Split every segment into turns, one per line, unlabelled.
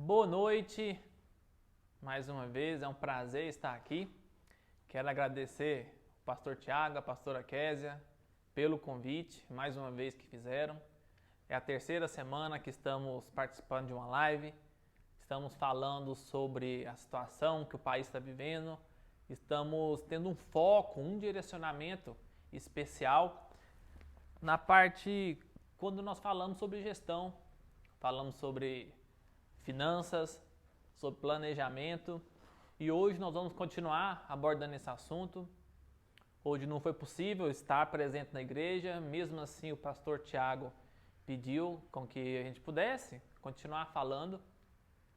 Boa noite, mais uma vez, é um prazer estar aqui. Quero agradecer ao pastor Tiago, a pastora Késia, pelo convite, mais uma vez que fizeram. É a terceira semana que estamos participando de uma live, estamos falando sobre a situação que o país está vivendo, estamos tendo um foco, um direcionamento especial na parte quando nós falamos sobre gestão, falamos sobre finanças, sobre planejamento e hoje nós vamos continuar abordando esse assunto. Hoje não foi possível estar presente na igreja, mesmo assim o pastor Tiago pediu com que a gente pudesse continuar falando.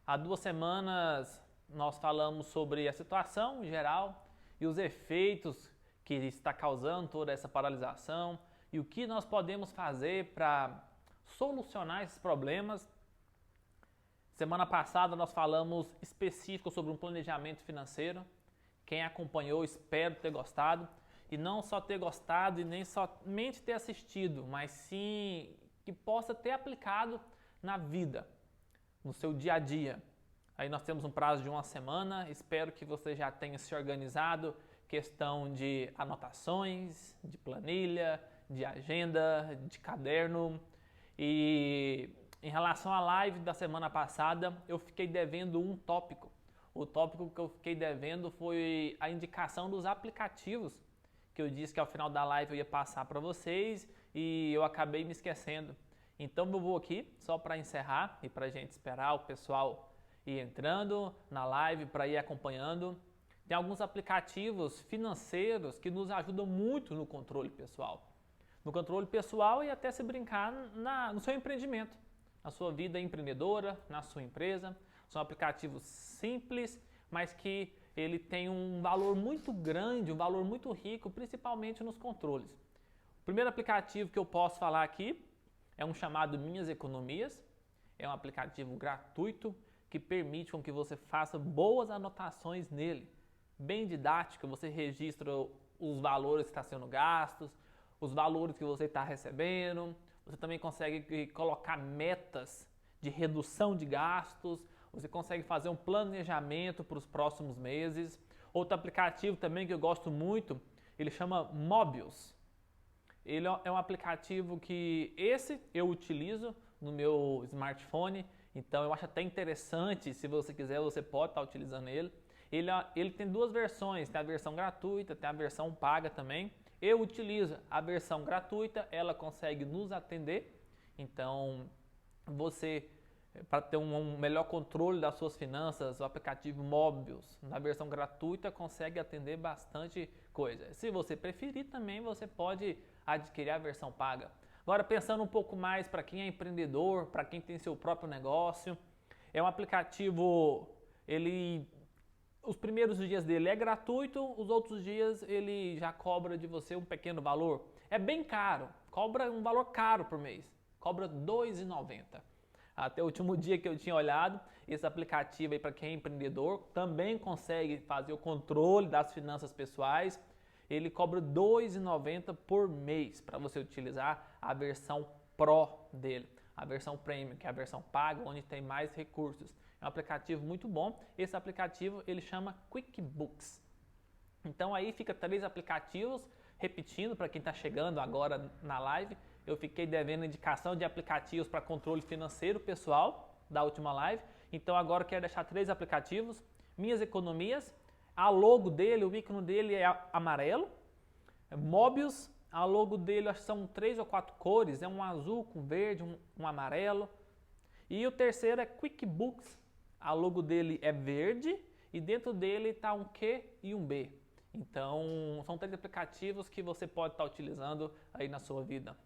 Há 2 semanas nós falamos sobre a situação em geral e os efeitos que está causando toda essa paralisação e o que nós podemos fazer para solucionar esses problemas. Semana passada nós falamos específico sobre um planejamento financeiro. Quem acompanhou, espero ter gostado. E não só ter gostado e nem somente ter assistido, mas sim que possa ter aplicado na vida, no seu dia a dia. Aí nós temos um prazo de 1 semana, espero que você já tenha se organizado, questão de anotações, de planilha, de agenda, de caderno. E em relação à live da semana passada, eu fiquei devendo um tópico. O tópico que eu fiquei devendo foi a indicação dos aplicativos, que eu disse que ao final da live eu ia passar para vocês e eu acabei me esquecendo. Então eu vou aqui só para encerrar e para a gente esperar o pessoal ir entrando na live para ir acompanhando. Tem alguns aplicativos financeiros que nos ajudam muito no controle pessoal. No controle pessoal e até se brincar no seu empreendimento, na sua vida empreendedora, na sua empresa. São aplicativos simples, mas que ele tem um valor muito grande, um valor muito rico, principalmente nos controles. O primeiro aplicativo que eu posso falar aqui é um chamado Minhas Economias. É um aplicativo gratuito que permite com que você faça boas anotações nele. Bem didático, você registra os valores que estão sendo gastos, os valores que você está recebendo. Você também consegue colocar metas de redução de gastos. Você consegue fazer um planejamento para os próximos meses. Outro aplicativo também que eu gosto muito, ele chama Mobius. Ele é um aplicativo que eu utilizo no meu smartphone. Então eu acho até interessante, se você quiser, você pode estar utilizando ele. Ele tem 2 versões, tem a versão gratuita, tem a versão paga também. Eu utilizo a versão gratuita, ela consegue nos atender. Então, você, para ter um melhor controle das suas finanças, o aplicativo Mobius, na versão gratuita, consegue atender bastante coisa. Se você preferir também, você pode adquirir a versão paga. Agora, pensando um pouco mais para quem é empreendedor, para quem tem seu próprio negócio, é um aplicativo, os primeiros dias dele é gratuito, os outros dias ele já cobra de você um pequeno valor. É bem caro, cobra um valor caro por mês, cobra R$ 2,90. Até o último dia que eu tinha olhado, esse aplicativo aí para quem é empreendedor também consegue fazer o controle das finanças pessoais. Ele cobra R$ 2,90 por mês para você utilizar a versão Pro dele. A versão Premium, que é a versão paga, onde tem mais recursos. É um aplicativo muito bom. Esse aplicativo ele chama QuickBooks. Então aí fica 3 aplicativos, repetindo para quem está chegando agora na live. Eu fiquei devendo indicação de aplicativos para controle financeiro pessoal da última live. Então agora eu quero deixar 3 aplicativos. Minhas Economias, a logo dele, o ícone dele é amarelo. Mobius, a logo dele acho que são 3 ou 4 cores, é um azul com verde, um amarelo. E o terceiro é QuickBooks, a logo dele é verde e dentro dele está um Q e um B. Então são 3 aplicativos que você pode estar utilizando aí na sua vida.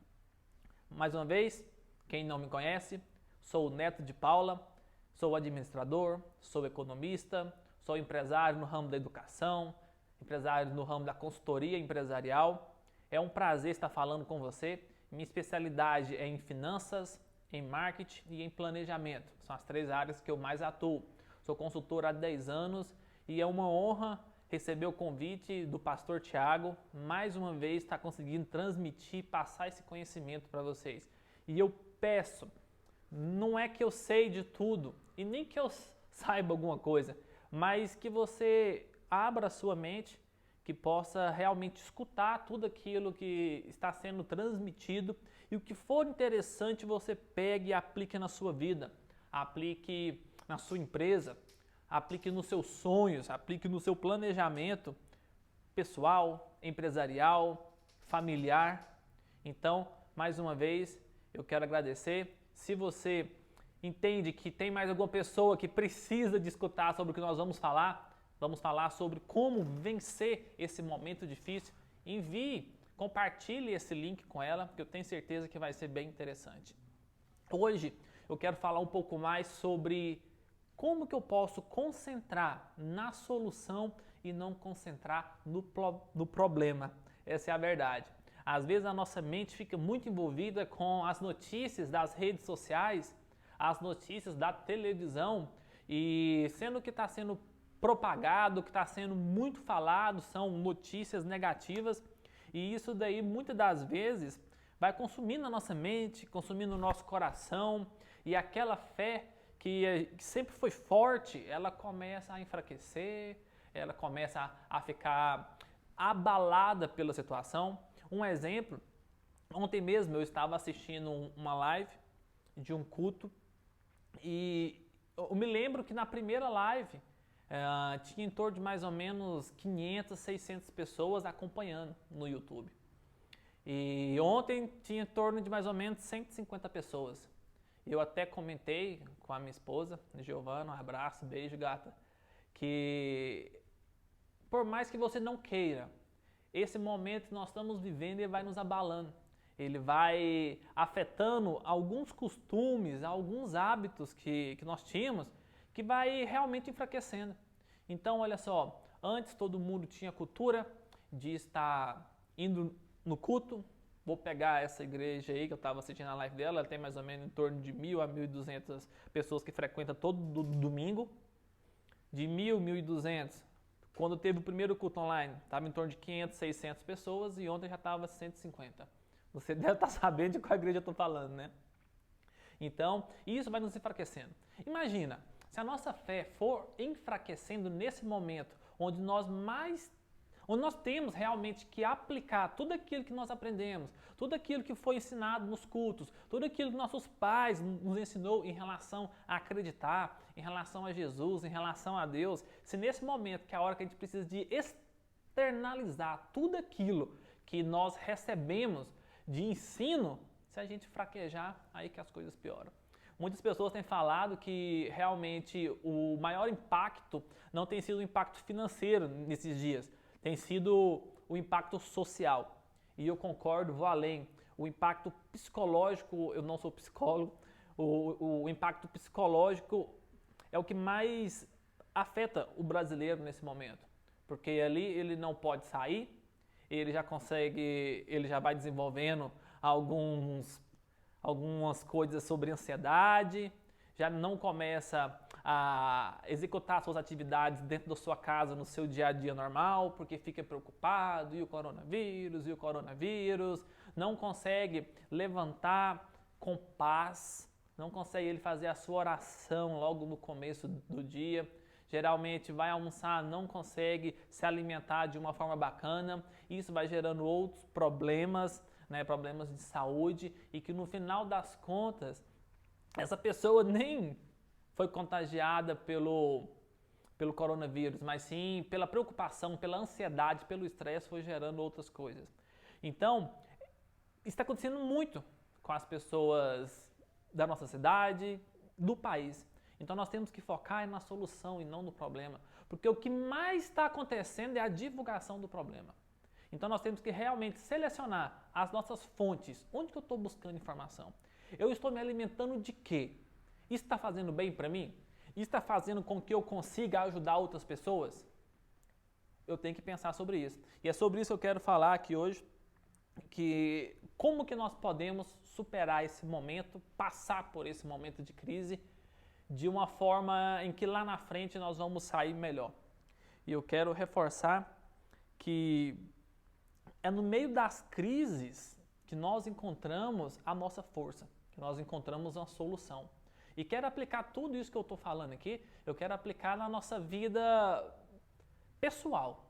Mais uma vez, quem não me conhece, sou o neto de Paula, sou administrador, sou economista, sou empresário no ramo da educação, empresário no ramo da consultoria empresarial. É um prazer estar falando com você. Minha especialidade é em finanças, em marketing e em planejamento. São as 3 áreas que eu mais atuo. Sou consultor há 10 anos e é uma honra receber o convite do pastor Tiago. Mais uma vez estar conseguindo transmitir, passar esse conhecimento para vocês. E eu peço, não é que eu sei de tudo, e nem que eu saiba alguma coisa, mas que você abra a sua mente, que possa realmente escutar tudo aquilo que está sendo transmitido e o que for interessante você pegue e aplique na sua vida, aplique na sua empresa, aplique nos seus sonhos, aplique no seu planejamento pessoal, empresarial, familiar. Então, mais uma vez, eu quero agradecer. Se você entende que tem mais alguma pessoa que precisa de escutar sobre o que nós vamos falar sobre como vencer esse momento difícil, envie, compartilhe esse link com ela, que eu tenho certeza que vai ser bem interessante. Hoje eu quero falar um pouco mais sobre como que eu posso concentrar na solução e não concentrar no problema. Essa é a verdade. Às vezes a nossa mente fica muito envolvida com as notícias das redes sociais, as notícias da televisão, e sendo que está sendo propagado, que está sendo muito falado, são notícias negativas, e isso daí muitas das vezes vai consumindo a nossa mente, consumindo o nosso coração, e aquela fé que sempre foi forte, ela começa a enfraquecer, ela começa a ficar abalada pela situação. Um exemplo, ontem mesmo eu estava assistindo uma live de um culto e eu me lembro que na primeira live tinha em torno de mais ou menos 500, 600 pessoas acompanhando no YouTube. E ontem tinha em torno de mais ou menos 150 pessoas. Eu até comentei com a minha esposa, Giovana, um abraço, beijo, gata, que por mais que você não queira, esse momento que nós estamos vivendo, ele vai nos abalando. Ele vai afetando alguns costumes, alguns hábitos que nós tínhamos, que vai realmente enfraquecendo. Então, olha só, antes todo mundo tinha cultura de estar indo no culto. Vou pegar essa igreja aí que eu estava assistindo a live dela, ela tem mais ou menos em torno de 1.000 a 1.200 pessoas que frequentam todo domingo. De 1.000, 1.200, quando teve o primeiro culto online, estava em torno de 500, 600 pessoas e ontem já estava 150. Você deve estar sabendo de qual igreja eu estou falando, né? Então, isso vai nos enfraquecendo. Imagina, se a nossa fé for enfraquecendo nesse momento, onde nós temos realmente que aplicar tudo aquilo que nós aprendemos, tudo aquilo que foi ensinado nos cultos, tudo aquilo que nossos pais nos ensinou em relação a acreditar, em relação a Jesus, em relação a Deus, se nesse momento, que é a hora que a gente precisa de externalizar tudo aquilo que nós recebemos de ensino, se a gente fraquejar, aí que as coisas pioram. Muitas pessoas têm falado que realmente o maior impacto não tem sido o impacto financeiro nesses dias, tem sido o impacto social. E eu concordo, vou além. O impacto psicológico, eu não sou psicólogo, o impacto psicológico é o que mais afeta o brasileiro nesse momento. Porque ali ele não pode sair, ele já vai desenvolvendo algumas coisas sobre ansiedade, já não começa a executar suas atividades dentro da sua casa, no seu dia a dia normal, porque fica preocupado, e o coronavírus, não consegue levantar com paz, não consegue ele fazer a sua oração logo no começo do dia, geralmente vai almoçar, não consegue se alimentar de uma forma bacana, isso vai gerando outros problemas, né, problemas de saúde, e que no final das contas, essa pessoa nem foi contagiada pelo coronavírus, mas sim pela preocupação, pela ansiedade, pelo estresse, foi gerando outras coisas. Então, isso está acontecendo muito com as pessoas da nossa cidade, do país. Então, nós temos que focar na solução e não no problema, porque o que mais está acontecendo é a divulgação do problema. Então, nós temos que realmente selecionar as nossas fontes. Onde que eu estou buscando informação? Eu estou me alimentando de quê? Isso está fazendo bem para mim? Isso está fazendo com que eu consiga ajudar outras pessoas? Eu tenho que pensar sobre isso. E é sobre isso que eu quero falar aqui hoje, que como que nós podemos superar esse momento, passar por esse momento de crise, de uma forma em que lá na frente nós vamos sair melhor. E eu quero reforçar que é no meio das crises que nós encontramos a nossa força, que nós encontramos uma solução. E quero aplicar tudo isso que eu estou falando aqui, eu quero aplicar na nossa vida pessoal.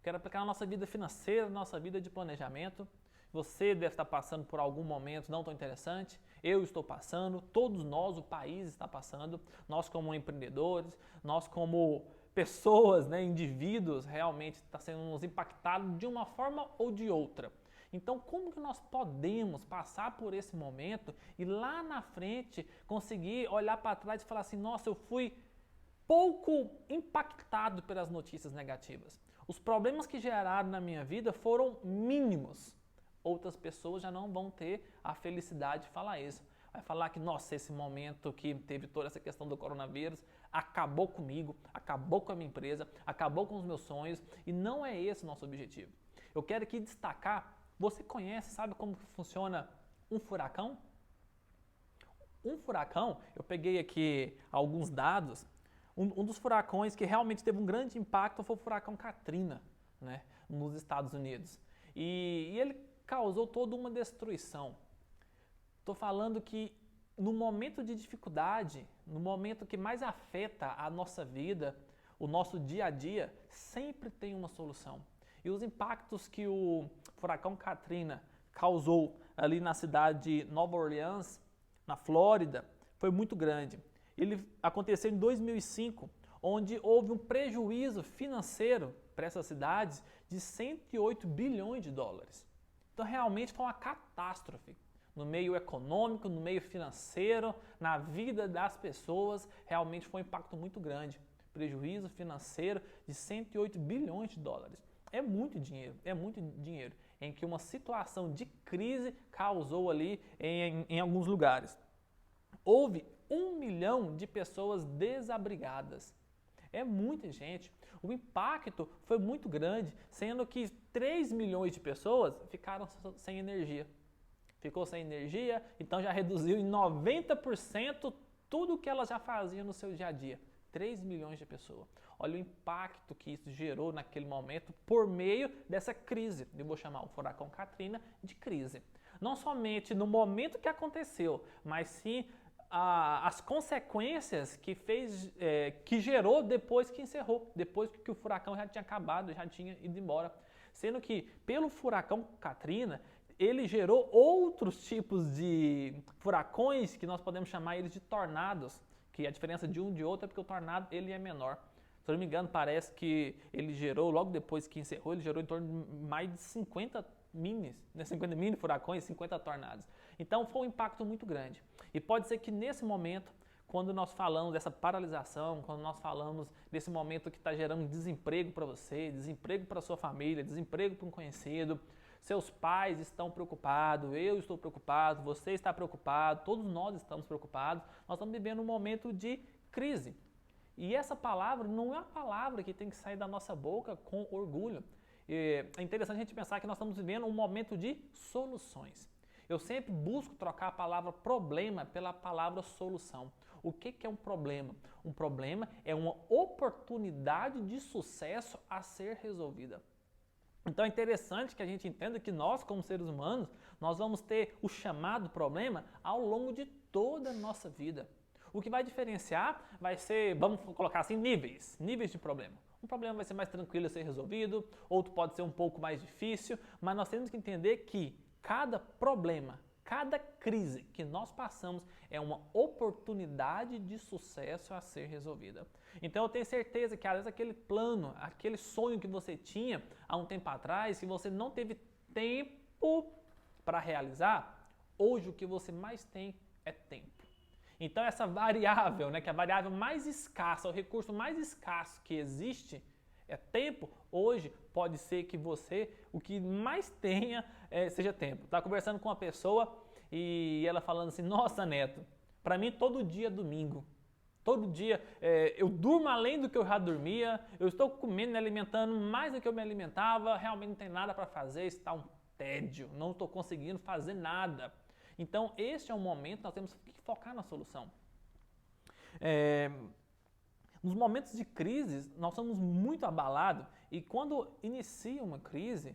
Quero aplicar na nossa vida financeira, na nossa vida de planejamento. Você deve estar passando por algum momento não tão interessante. Eu estou passando, todos nós, o país está passando. Nós como empreendedores, nós como pessoas, né, indivíduos, realmente está sendo nos impactados de uma forma ou de outra. Então, como que nós podemos passar por esse momento e lá na frente conseguir olhar para trás e falar assim, nossa, eu fui pouco impactado pelas notícias negativas. Os problemas que geraram na minha vida foram mínimos. Outras pessoas já não vão ter a felicidade de falar isso. Vai falar que, nossa, esse momento que teve toda essa questão do coronavírus acabou comigo, acabou com a minha empresa, acabou com os meus sonhos e não é esse o nosso objetivo. Eu quero aqui destacar, você conhece, sabe como funciona um furacão? Um furacão, eu peguei aqui alguns dados, um dos furacões que realmente teve um grande impacto foi o furacão Katrina, né, nos Estados Unidos. E ele causou toda uma destruição. Estou falando que no momento de dificuldade, no momento que mais afeta a nossa vida, o nosso dia a dia, sempre tem uma solução. E os impactos que o furacão Katrina causou ali na cidade de Nova Orleans, na Flórida, foi muito grande. Ele aconteceu em 2005, onde houve um prejuízo financeiro para essas cidades de 108 bilhões de dólares. Então realmente foi uma catástrofe no meio econômico, no meio financeiro, na vida das pessoas, realmente foi um impacto muito grande. Prejuízo financeiro de 108 bilhões de dólares. É muito dinheiro em que uma situação de crise causou ali em alguns lugares. Houve 1 milhão de pessoas desabrigadas. É muita gente. O impacto foi muito grande, sendo que 3 milhões de pessoas ficaram sem energia. Ficou sem energia, então já reduziu em 90% tudo o que ela já fazia no seu dia a dia. 3 milhões de pessoas. Olha o impacto que isso gerou naquele momento por meio dessa crise. Eu vou chamar o furacão Katrina de crise. Não somente no momento que aconteceu, mas sim as consequências que gerou depois que encerrou, depois que o furacão já tinha acabado, já tinha ido embora. Sendo que pelo furacão Katrina, ele gerou outros tipos de furacões que nós podemos chamar eles de tornados, que a diferença de um de outro é porque o tornado ele é menor. Se eu não me engano, parece que ele gerou, logo depois que encerrou, ele gerou em torno de mais de 50 mini furacões, 50 tornados. Então foi um impacto muito grande. E pode ser que nesse momento, quando nós falamos dessa paralisação, quando nós falamos desse momento que está gerando desemprego para você, desemprego para sua família, desemprego para um conhecido, seus pais estão preocupados, eu estou preocupado, você está preocupado, todos nós estamos preocupados, nós estamos vivendo um momento de crise. E essa palavra não é uma palavra que tem que sair da nossa boca com orgulho. É interessante a gente pensar que nós estamos vivendo um momento de soluções. Eu sempre busco trocar a palavra problema pela palavra solução. O que é um problema? Um problema é uma oportunidade de sucesso a ser resolvida. Então é interessante que a gente entenda que nós, como seres humanos, nós vamos ter o chamado problema ao longo de toda a nossa vida. O que vai diferenciar vai ser, vamos colocar assim, níveis de problema. Um problema vai ser mais tranquilo a ser resolvido, outro pode ser um pouco mais difícil, mas nós temos que entender que cada problema, cada crise que nós passamos é uma oportunidade de sucesso a ser resolvida. Então eu tenho certeza que às vezes aquele plano, aquele sonho que você tinha há um tempo atrás, que você não teve tempo para realizar, hoje o que você mais tem é tempo. Então essa variável, né, que é a variável mais escassa, o recurso mais escasso que existe é tempo, hoje pode ser que você, o que mais tenha seja tempo. Estava conversando com uma pessoa e ela falando assim, nossa Neto, para mim todo dia é domingo. Todo dia eu durmo além do que eu já dormia, eu estou comendo e me alimentando mais do que eu me alimentava, realmente não tem nada para fazer, está um tédio, não estou conseguindo fazer nada. Então, este é um momento que nós temos que focar na solução. Nos momentos de crise, nós somos muito abalados e quando inicia uma crise,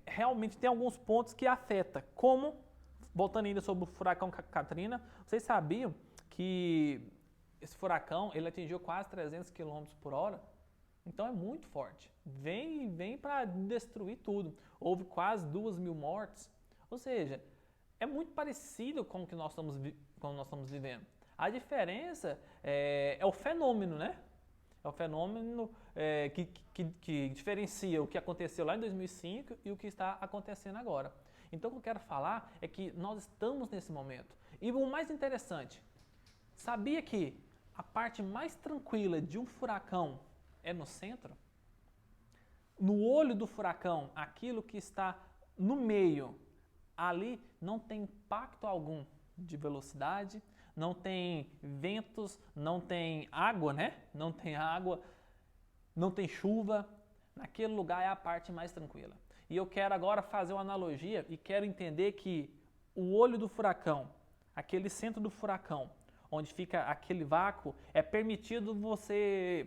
realmente tem alguns pontos que afetam. Como, voltando ainda sobre o furacão Katrina, vocês sabiam que esse furacão ele atingiu quase 300 km por hora. Então é muito forte. Vem para destruir tudo. Houve quase 2.000 mortes. Ou seja, é muito parecido com o que nós estamos vivendo. A diferença é o fenômeno, né? É o fenômeno que diferencia o que aconteceu lá em 2005 e o que está acontecendo agora. Então o que eu quero falar é que nós estamos nesse momento. E o mais interessante, sabia que a parte mais tranquila de um furacão é no centro? No olho do furacão, aquilo que está no meio, ali não tem impacto algum de velocidade, não tem ventos, não tem água, né? Não tem água, não tem chuva. Naquele lugar é a parte mais tranquila. E eu quero agora fazer uma analogia e quero entender que o olho do furacão, aquele centro do furacão, onde fica aquele vácuo, é permitido você...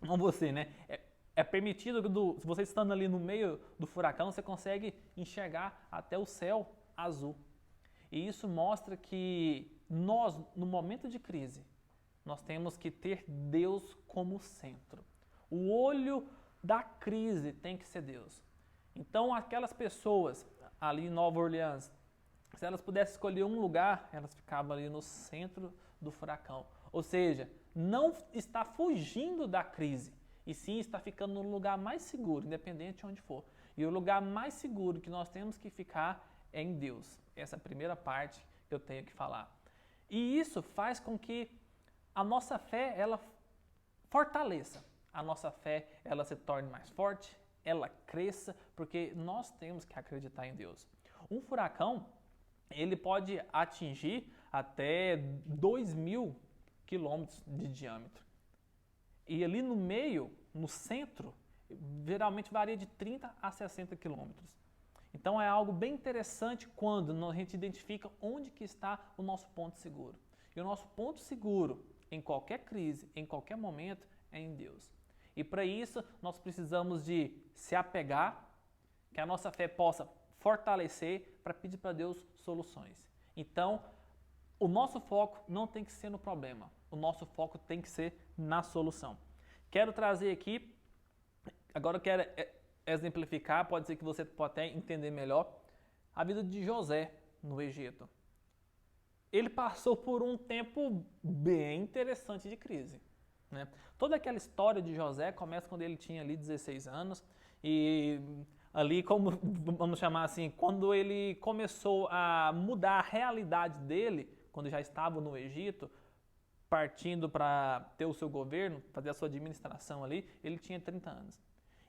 Não você, né? É permitido, se você estando ali no meio do furacão, você consegue enxergar até o céu azul. E isso mostra que nós, no momento de crise, nós temos que ter Deus como centro. O olho da crise tem que ser Deus. Então, aquelas pessoas ali em Nova Orleans, se elas pudessem escolher um lugar, elas ficavam ali no centro do furacão. Ou seja, não está fugindo da crise, e sim está ficando no lugar mais seguro, independente de onde for. E o lugar mais seguro que nós temos que ficar é em Deus. Essa é a primeira parte que eu tenho que falar. E isso faz com que a nossa fé, ela fortaleça. A nossa fé, ela se torne mais forte, ela cresça, porque nós temos que acreditar em Deus. Um furacão, ele pode atingir até 2.000 quilômetros de diâmetro. E ali no meio, no centro, geralmente varia de 30 a 60 quilômetros. Então é algo bem interessante quando a gente identifica onde que está o nosso ponto seguro. E o nosso ponto seguro em qualquer crise, em qualquer momento, é em Deus. E para isso nós precisamos de se apegar, que a nossa fé possa fortalecer para pedir para Deus soluções. Então, o nosso foco não tem que ser no problema, o nosso foco tem que ser na solução. Quero trazer aqui, agora eu quero exemplificar, pode ser que você possa até entender melhor, a vida de José no Egito. Ele passou por um tempo bem interessante de crise, né? Toda aquela história de José começa quando ele tinha ali 16 anos e ali, como vamos chamar assim, quando ele começou a mudar a realidade dele, quando já estava no Egito, partindo para ter o seu governo, fazer a sua administração ali, ele tinha 30 anos.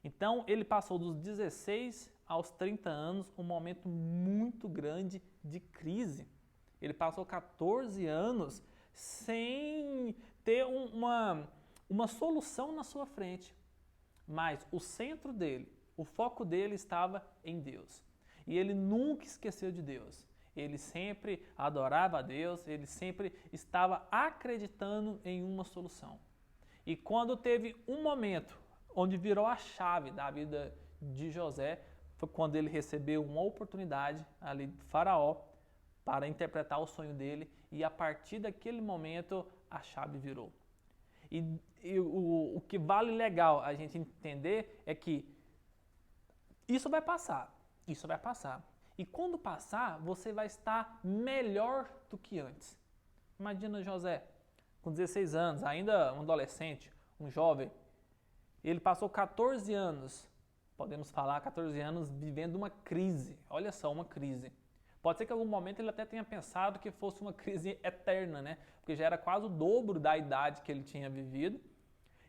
Então, ele passou dos 16 aos 30 anos, um momento muito grande de crise. Ele passou 14 anos sem ter uma solução na sua frente. Mas o centro dele, o foco dele estava em Deus. E ele nunca esqueceu de Deus. Ele sempre adorava a Deus, ele sempre estava acreditando em uma solução. E quando teve um momento onde virou a chave da vida de José, foi quando ele recebeu uma oportunidade ali de Faraó para interpretar o sonho dele, e a partir daquele momento a chave virou. E o que vale legal a gente entender é que isso vai passar. E quando passar, você vai estar melhor do que antes. Imagina José, com 16 anos, ainda um adolescente, um jovem, ele passou 14 anos, podemos falar 14 anos, vivendo uma crise. Olha só, uma crise. Pode ser que em algum momento ele até tenha pensado que fosse uma crise eterna, né? Porque já era quase o dobro da idade que ele tinha vivido.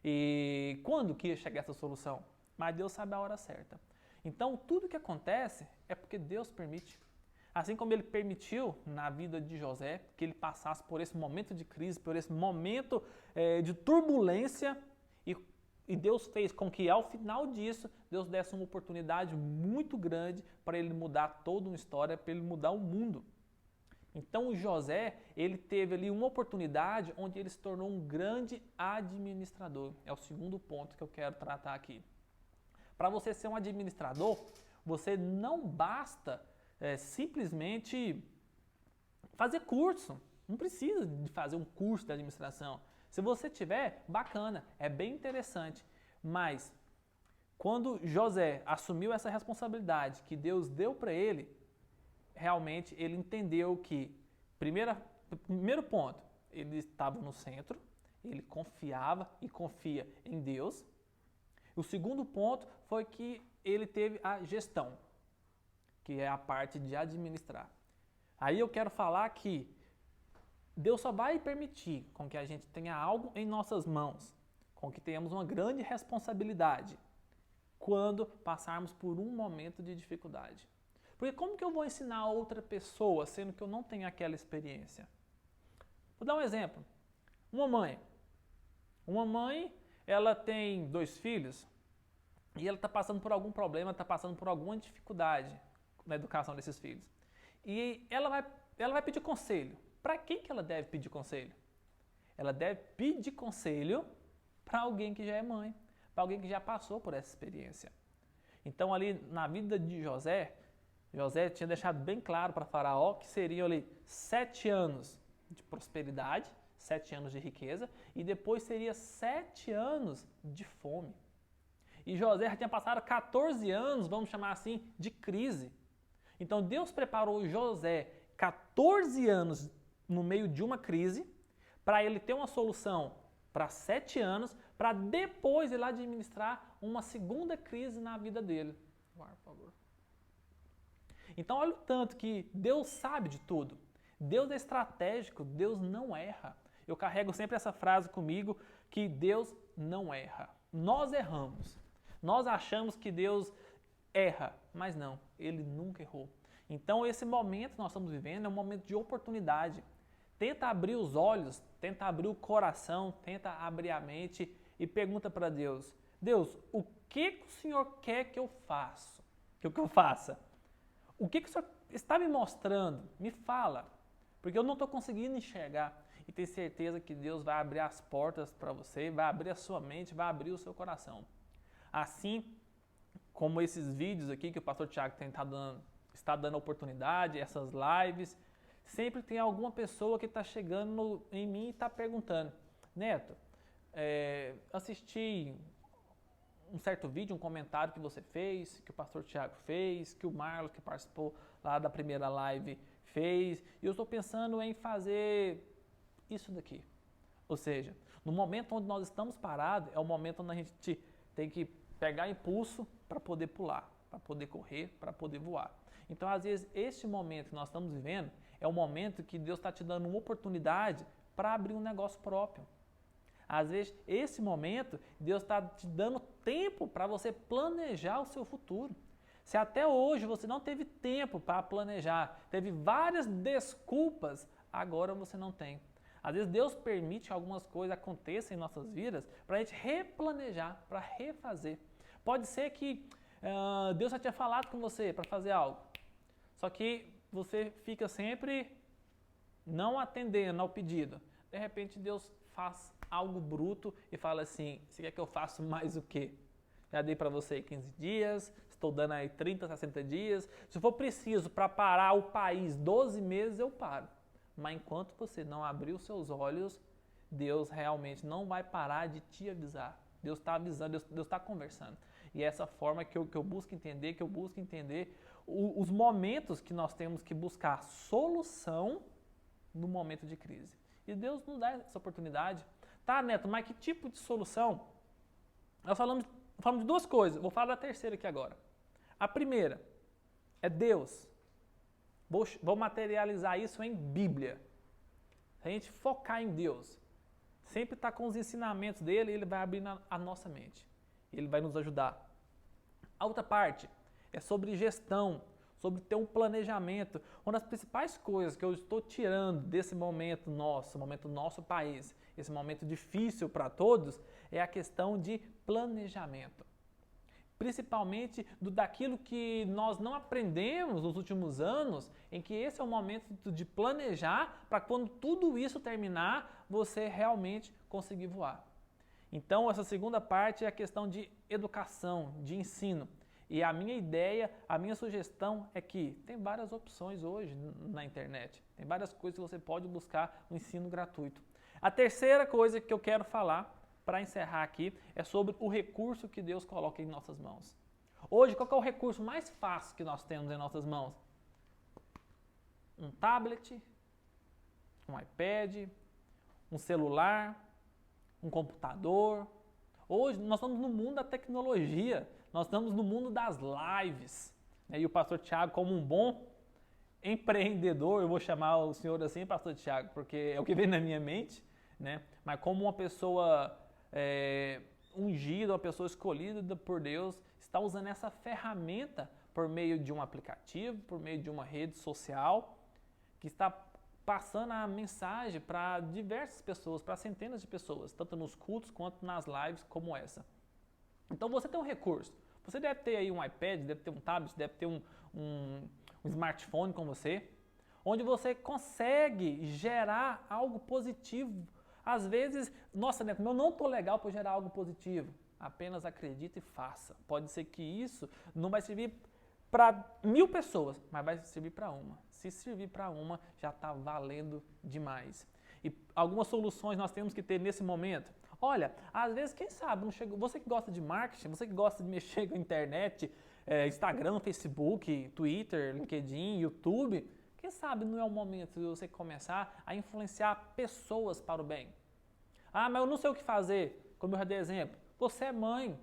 E quando que ia chegar essa solução? Mas Deus sabe a hora certa. Então, tudo que acontece é porque Deus permite. Assim como ele permitiu na vida de José que ele passasse por esse momento de crise, por esse momento de turbulência, e Deus fez com que ao final disso, Deus desse uma oportunidade muito grande para ele mudar toda uma história, para ele mudar o mundo. Então José, ele teve ali uma oportunidade onde ele se tornou um grande administrador. É o segundo ponto que eu quero tratar aqui. Para você ser um administrador, você não basta simplesmente fazer curso, Não precisa de fazer um curso de administração. Se você tiver, bacana, é bem interessante. Mas quando José assumiu essa responsabilidade que Deus deu para ele, realmente ele entendeu que, primeiro ponto, ele estava no centro, ele confiava e confia em Deus. O segundo ponto foi que ele teve a gestão, que é a parte de administrar. Aí eu quero falar que Deus só vai permitir com que a gente tenha algo em nossas mãos, com que tenhamos uma grande responsabilidade, quando passarmos por um momento de dificuldade. Porque como que eu vou ensinar outra pessoa, sendo que eu não tenho aquela experiência? Vou dar um exemplo. Uma mãe, ela tem 2 filhos e ela está passando por algum problema, está passando por alguma dificuldade na educação desses filhos. E ela vai pedir conselho. Para quem que ela deve pedir conselho? Ela deve pedir conselho para alguém que já é mãe, para alguém que já passou por essa experiência. Então ali na vida de José tinha deixado bem claro para Faraó que seriam ali 7 anos de prosperidade, 7 anos de riqueza, e depois seria 7 anos de fome. E José já tinha passado 14 anos, vamos chamar assim, de crise. Então Deus preparou José 14 anos no meio de uma crise, para ele ter uma solução para 7 anos, para depois ele administrar uma segunda crise na vida dele. Por favor. Então olha o tanto que Deus sabe de tudo. Deus é estratégico, Deus não erra. Eu carrego sempre essa frase comigo, que Deus não erra. Nós erramos. Nós achamos que Deus erra, mas não, Ele nunca errou. Então esse momento que nós estamos vivendo é um momento de oportunidade. Tenta abrir os olhos, tenta abrir o coração, tenta abrir a mente e pergunta para Deus: Deus, o que o Senhor quer que eu faça? Que eu faça? O que o Senhor está me mostrando? Me fala, porque eu não estou conseguindo enxergar. E tenho certeza que Deus vai abrir as portas para você, vai abrir a sua mente, vai abrir o seu coração. Assim como esses vídeos aqui que o pastor Tiago está dando oportunidade, essas lives, sempre tem alguma pessoa que está chegando em mim e está perguntando: Neto, assisti um certo vídeo, um comentário que você fez, que o pastor Tiago fez, que o Marlon, que participou lá da primeira live, fez, e eu estou pensando em fazer isso daqui. Ou seja, no momento onde nós estamos parados, é o momento onde a gente tem que pegar impulso para poder pular, para poder correr, para poder voar. Então, às vezes, este momento que nós estamos vivendo é o momento que Deus está te dando uma oportunidade para abrir um negócio próprio. Às vezes, esse momento, Deus está te dando tempo para você planejar o seu futuro. Se até hoje você não teve tempo para planejar, teve várias desculpas, agora você não tem. Às vezes Deus permite que algumas coisas aconteçam em nossas vidas para a gente replanejar, para refazer. Pode ser que Deus já tinha falado com você para fazer algo, só que você fica sempre não atendendo ao pedido. De repente Deus faz algo bruto e fala assim: você quer que eu faça mais o quê? Já dei para você 15 dias, estou dando aí 30, 60 dias. Se for preciso para parar o país 12 meses, eu paro. Mas enquanto você não abrir os seus olhos, Deus realmente não vai parar de te avisar. Deus está avisando, Deus está conversando. E é essa forma que eu busco entender os momentos que nós temos que buscar solução no momento de crise. E Deus nos dá essa oportunidade. Tá, Neto, mas que tipo de solução? Nós falamos de 2 coisas, vou falar da terceira aqui agora. A primeira é Deus. Vou materializar isso em Bíblia. Se a gente focar em Deus, sempre estar com os ensinamentos dele, ele vai abrir a nossa mente. Ele vai nos ajudar. A outra parte é sobre gestão, sobre ter um planejamento. Uma das principais coisas que eu estou tirando desse momento nosso país, esse momento difícil para todos, é a questão de planejamento. Principalmente daquilo que nós não aprendemos nos últimos anos, em que esse é o momento de planejar para quando tudo isso terminar, você realmente conseguir voar. Então, essa segunda parte é a questão de educação, de ensino. E a minha ideia, a minha sugestão é que tem várias opções hoje na internet. Tem várias coisas que você pode buscar no ensino gratuito. A terceira coisa que eu quero falar, para encerrar aqui, é sobre o recurso que Deus coloca em nossas mãos. Hoje, qual é o recurso mais fácil que nós temos em nossas mãos? Um tablet, um iPad, um celular, um computador. Hoje, nós estamos no mundo da tecnologia, nós estamos no mundo das lives. E o pastor Tiago, como um bom empreendedor, eu vou chamar o senhor assim, pastor Tiago, porque é o que vem na minha mente, né? Mas como uma pessoa ungida, uma pessoa escolhida por Deus, está usando essa ferramenta por meio de um aplicativo, por meio de uma rede social, que está passando a mensagem para diversas pessoas, para centenas de pessoas, tanto nos cultos quanto nas lives como essa. Então você tem um recurso. Você deve ter aí um iPad, deve ter um tablet, deve ter um smartphone com você, onde você consegue gerar algo positivo. Às vezes, nossa, Neto, eu não estou legal para gerar algo positivo. Apenas acredite e faça. Pode ser que isso não vai servir para 1000 pessoas, mas vai servir para uma. Se servir para uma, já está valendo demais. E algumas soluções nós temos que ter nesse momento. Olha, às vezes, quem sabe, não chega, você que gosta de marketing, você que gosta de mexer com a internet, Instagram, Facebook, Twitter, LinkedIn, YouTube, quem sabe não é o momento de você começar a influenciar pessoas para o bem. Ah, mas eu não sei o que fazer, como eu já dei exemplo. Você é mãe,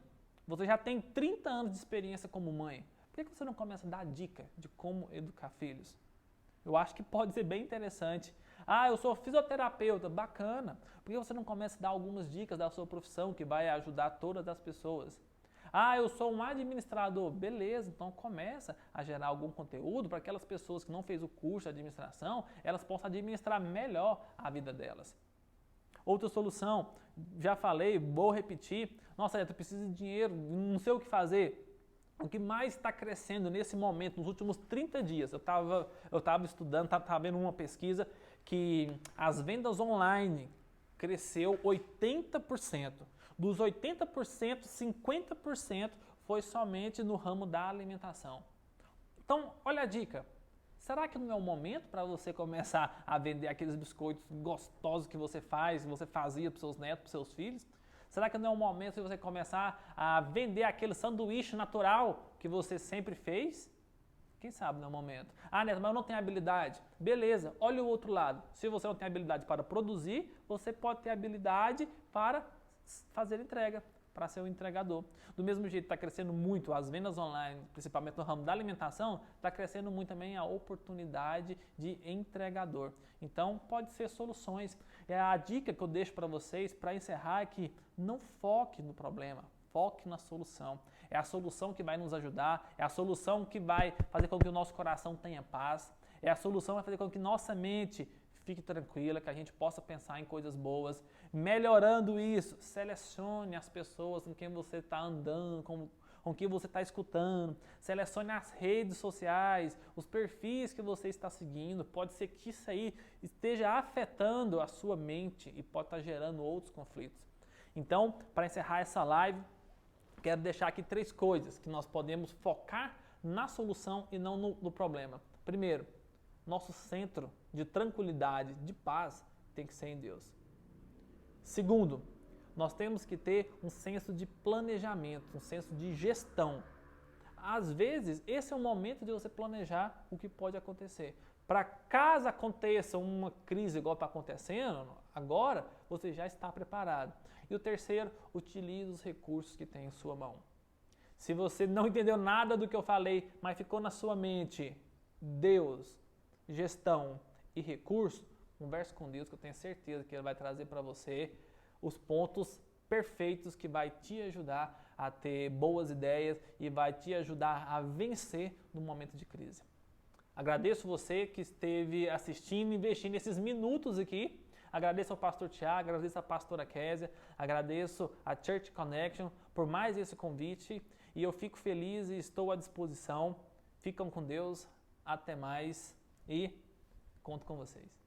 você já tem 30 anos de experiência como mãe. Por que você não começa a dar dica de como educar filhos? Eu acho que pode ser bem interessante. Ah, eu sou fisioterapeuta, bacana. Por que você não começa a dar algumas dicas da sua profissão que vai ajudar todas as pessoas? Ah, eu sou um administrador, beleza, então começa a gerar algum conteúdo para aquelas pessoas que não fez o curso de administração, elas possam administrar melhor a vida delas. Outra solução, já falei, vou repetir, nossa, eu preciso de dinheiro, não sei o que fazer. O que mais está crescendo nesse momento, nos últimos 30 dias, eu estava estudando, estava vendo uma pesquisa que as vendas online cresceu 80%. Dos 80%, 50% foi somente no ramo da alimentação. Então, olha a dica. Será que não é o momento para você começar a vender aqueles biscoitos gostosos que você fazia para os seus netos, para os seus filhos? Será que não é o momento de você começar a vender aquele sanduíche natural que você sempre fez? Quem sabe não é o momento. Ah, Neto, mas eu não tenho habilidade. Beleza, olha o outro lado. Se você não tem habilidade para produzir, você pode ter habilidade para fazer entrega, para ser um entregador. Do mesmo jeito, está crescendo muito as vendas online, principalmente no ramo da alimentação, está crescendo muito também a oportunidade de entregador. Então, pode ser soluções. A dica que eu deixo para vocês, para encerrar, é que não foque no problema, foque na solução. É a solução que vai nos ajudar, é a solução que vai fazer com que o nosso coração tenha paz, é a solução que vai fazer com que nossa mente fique tranquila, que a gente possa pensar em coisas boas. Melhorando isso, selecione as pessoas com quem você está andando, com quem você está escutando. Selecione as redes sociais, os perfis que você está seguindo. Pode ser que isso aí esteja afetando a sua mente e pode estar gerando outros conflitos. Então, para encerrar essa live, quero deixar aqui 3 coisas que nós podemos focar na solução e não no problema. Primeiro, nosso centro de tranquilidade, de paz, tem que ser em Deus. Segundo, nós temos que ter um senso de planejamento, um senso de gestão. Às vezes, esse é o momento de você planejar o que pode acontecer. Para caso aconteça uma crise igual está acontecendo agora, você já está preparado. E o terceiro, utilize os recursos que tem em sua mão. Se você não entendeu nada do que eu falei, mas ficou na sua mente, Deus, gestão e recurso, converse com Deus que eu tenho certeza que Ele vai trazer para você os pontos perfeitos que vai te ajudar a ter boas ideias e vai te ajudar a vencer no momento de crise. Agradeço você que esteve assistindo, investindo esses minutos aqui. Agradeço ao pastor Tiago, agradeço à pastora Késia, agradeço à Church Connection por mais esse convite e eu fico feliz e estou à disposição. Ficam com Deus, até mais e conto com vocês.